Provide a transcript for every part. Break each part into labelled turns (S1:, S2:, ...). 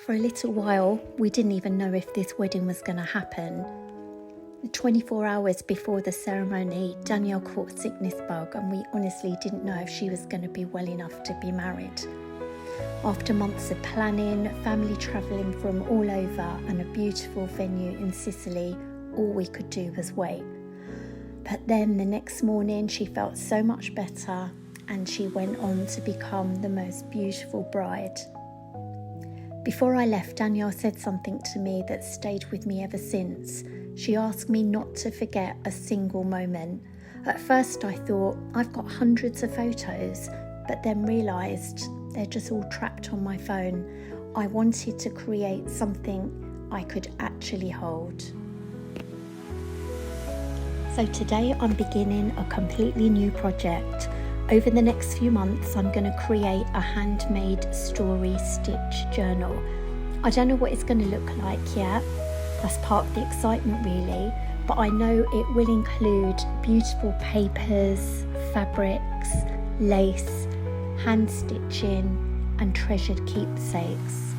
S1: For a little while, we didn't even know if this wedding was going to happen. 24 hours before the ceremony, Danielle caught a sickness bug and we honestly didn't know if she was going to be well enough to be married. After months of planning, family travelling from all over and a beautiful venue in Sicily, all we could do was wait. But then the next morning she felt so much better and she went on to become the most beautiful bride. Before I left, Danielle said something to me that stayed with me ever since. She asked me not to forget a single moment. At first I thought, I've got hundreds of photos, but then realised they're just all trapped on my phone. I wanted to create something I could actually hold. So today I'm beginning a completely new project. Over the next few months, I'm going to create a handmade story stitch journal. I don't know what it's going to look like yet. That's part of the excitement really, but I know it will include beautiful papers, fabrics, lace, hand stitching and treasured keepsakes.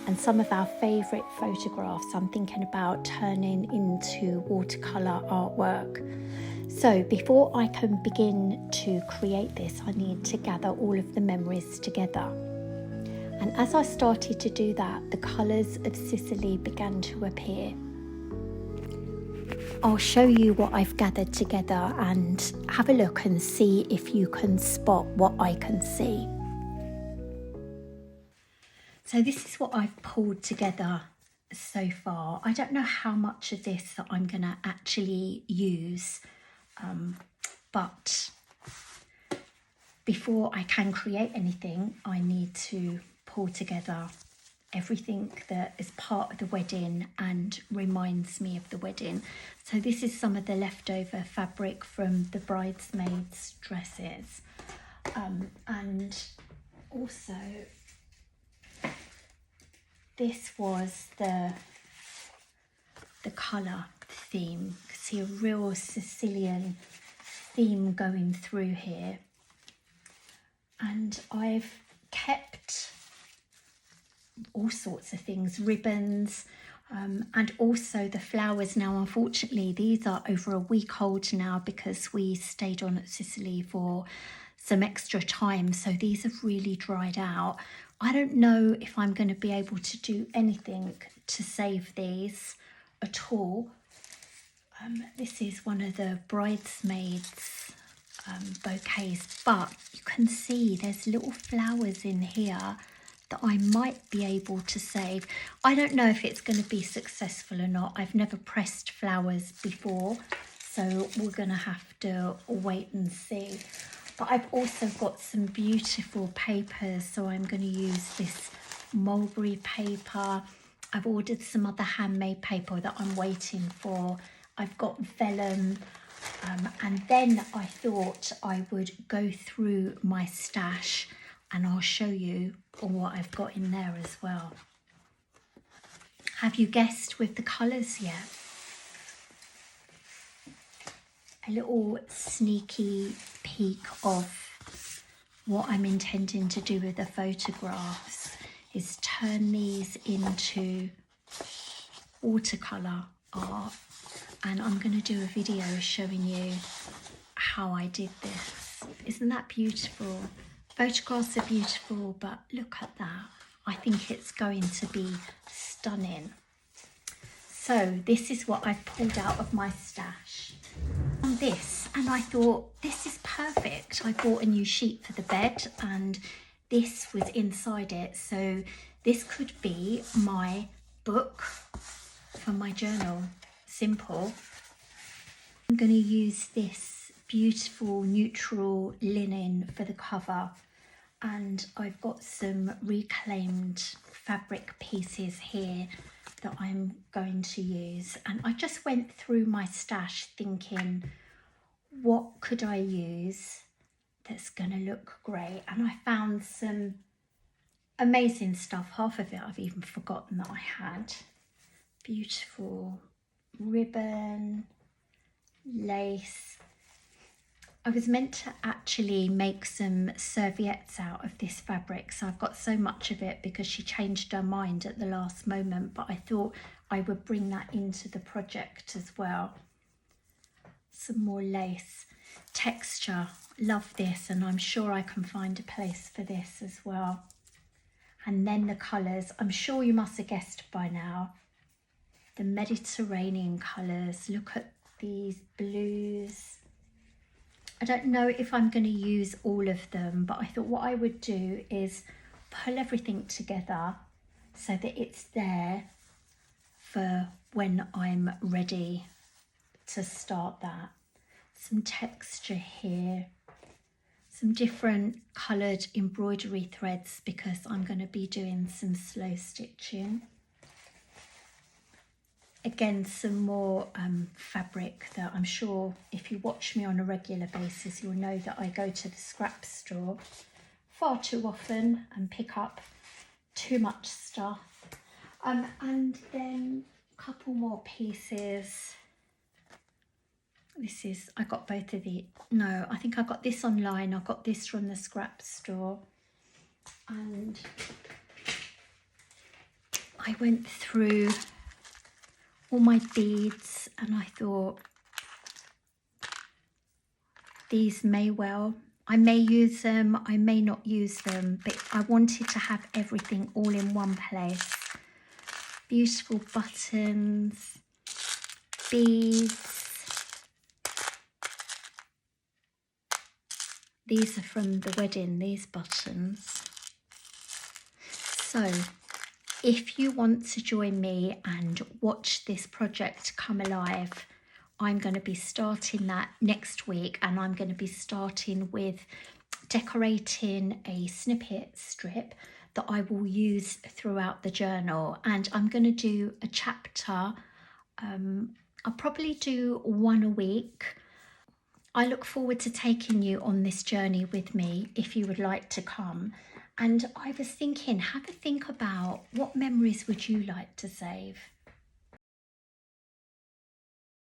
S1: And some of our favourite photographs I'm thinking about turning into watercolour artwork. So before I can begin to create this, I need to gather all of the memories together. And as I started to do that, the colours of Sicily began to appear. I'll show you what I've gathered together and have a look and see if you can spot what I can see. So this is what I've pulled together so far. I don't know how much of this that I'm going to actually use, but before I can create anything, I need to pull together everything that is part of the wedding and reminds me of the wedding. So this is some of the leftover fabric from the bridesmaids' dresses, and also this was the colour theme. You can see a real Sicilian theme going through here. And I've kept all sorts of things, ribbons, and also the flowers. Now, unfortunately, these are over a week old now because we stayed on at Sicily for some extra time. So these have really dried out. I don't know if I'm going to be able to do anything to save these at all. This is one of the bridesmaids bouquets, but you can see there's little flowers in here that I might be able to save. I don't know if it's going to be successful or not. I've never pressed flowers before, so we're going to have to wait and see. But I've also got some beautiful papers, so I'm going to use this mulberry paper. I've ordered some other handmade paper that I'm waiting for. I've got vellum, and then I thought I would go through my stash and I'll show you what I've got in there as well. Have you guessed with the colours yet? A little sneaky peek of what I'm intending to do with the photographs is turn these into watercolour art, and I'm going to do a video showing you how I did this. Isn't that beautiful? Photographs are beautiful, but look at that. I think it's going to be stunning. So this is what I've pulled out of my stash. On this, and I thought this is perfect. I bought a new sheet for the bed and this was inside it. So this could be my book for my journal. Simple. I'm going to use this beautiful neutral linen for the cover, and I've got some reclaimed fabric pieces here that I'm going to use. And I just went through my stash thinking, what could I use that's going to look great? And I found some amazing stuff. Half of it I've even forgotten that I had. Beautiful ribbon, lace. I was meant to actually make some serviettes out of this fabric, so I've got so much of it because she changed her mind at the last moment, but I thought I would bring that into the project as well. Some more lace. Texture, love this, and I'm sure I can find a place for this as well. And then the colours, I'm sure you must have guessed by now. The Mediterranean colours, look at these blues. I don't know if I'm going to use all of them, but I thought what I would do is pull everything together so that it's there for when I'm ready to start that. Some texture here, some different coloured embroidery threads because I'm going to be doing some slow stitching. Again, some more fabric that I'm sure if you watch me on a regular basis, you'll know that I go to the scrap store far too often and pick up too much stuff. And then a couple more pieces. This is, I got both of the, no, I think I got this online. I got this from the scrap store. And I went through all my beads and I thought these may well, I may use them, I may not use them, but I wanted to have everything all in one place. Beautiful buttons, beads. These are from the wedding, these buttons. So if you want to join me and watch this project come alive, I'm going to be starting that next week, and I'm going to be starting with decorating a snippet strip that I will use throughout the journal, and I'm going to do a chapter. I'll probably do one a week. I look forward to taking you on this journey with me if you would like to come. And I was thinking, have a think about what memories would you like to save?